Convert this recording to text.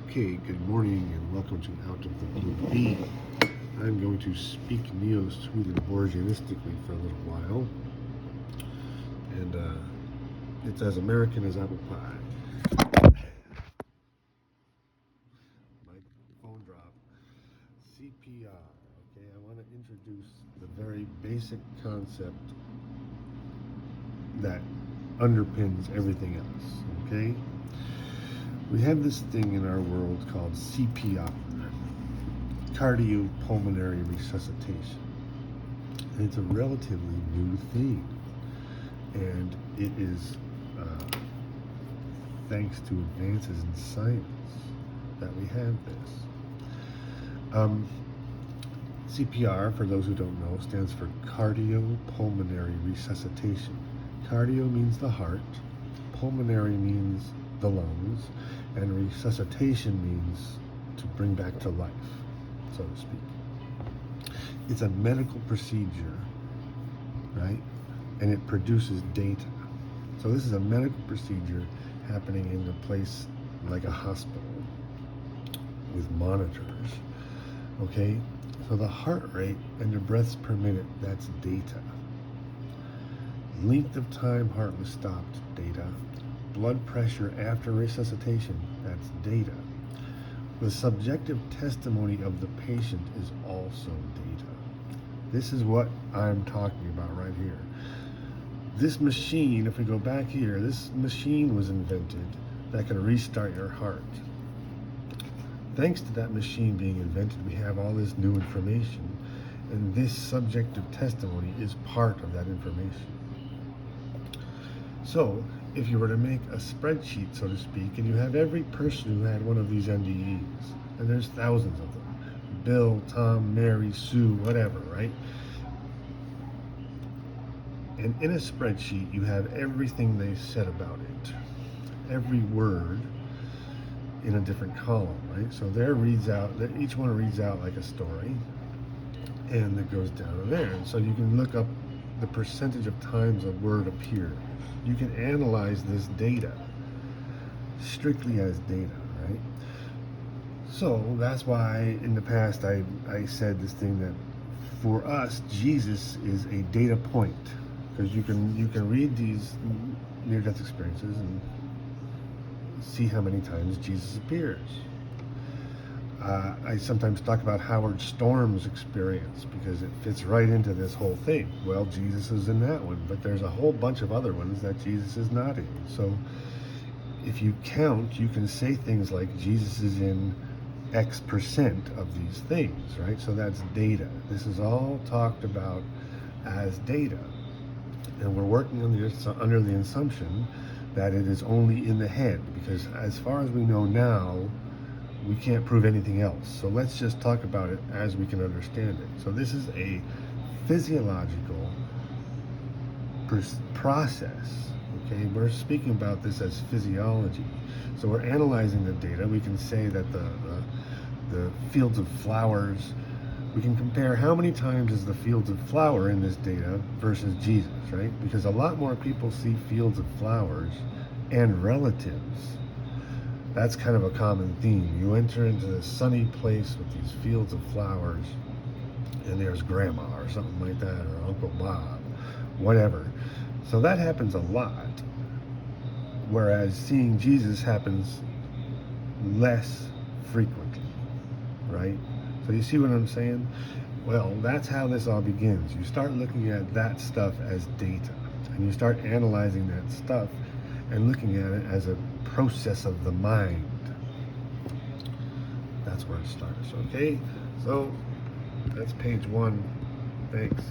Okay, good morning and welcome to Out of the Blue B. I'm going to speak Neo-Swedenborgianistically for a little while. And it's as American as apple pie. My phone dropped. CPR. Okay, I want to introduce the very basic concept that underpins everything else. Okay? We have this thing in our world called CPR, cardiopulmonary resuscitation. And it's a relatively new thing. And it is thanks to advances in science that we have this. CPR, for those who don't know, stands for cardiopulmonary resuscitation. Cardio means the heart, pulmonary means the lungs, and resuscitation means to bring back to life, so to speak. It's a medical procedure, right? And it produces data. So this is a medical procedure happening in a place like a hospital with monitors, okay? So the heart rate and the breaths per minute, that's data. Length of time heart was stopped, data. Blood pressure after resuscitation, that's data. The subjective testimony of the patient is also data. This is what I'm talking about right here. This machine, if we go back here, this machine was invented that can restart your heart. Thanks to that machine being invented, we have all this new information, and this subjective testimony is part of that information. So, if you were to make a spreadsheet, so to speak, and you have every person who had one of these NDEs, and there's thousands of them, Bill, Tom, Mary, Sue, whatever, right? And in a spreadsheet, you have everything they said about it, every word in a different column, right? So there reads out, each one reads out like a story, and it goes down to there. And so you can look up the percentage of times a word appears. You can analyze this data strictly as data, right? So that's why in the past I said this thing that for us, Jesus is a data point, because you can read these near-death experiences and see how many times Jesus appears. I sometimes talk about Howard Storm's experience because it fits right into this whole thing. Well, Jesus is in that one, but there's a whole bunch of other ones that Jesus is not in. So if you count, you can say things like Jesus is in X percent of these things, right? So that's data. This is all talked about as data. And we're working under the assumption that it is only in the head, because as far as we know now, we can't prove anything else. So let's just talk about it as we can understand it. So this is a physiological process, okay? We're speaking about this as physiology. So we're analyzing the data. We can say that the fields of flowers, we can compare how many times is the fields of flower in this data versus Jesus, right? Because a lot more people see fields of flowers and relatives. That's kind of a common theme. You enter into this sunny place with these fields of flowers, and there's grandma or something like that, or Uncle Bob, whatever. So that happens a lot, whereas seeing Jesus happens less frequently, right? So you see what I'm saying? Well, that's how this all begins. You start looking at that stuff as data, and you start analyzing that stuff and looking at it as a process of the mind. That's where it starts, okay? So that's page 1. Thanks.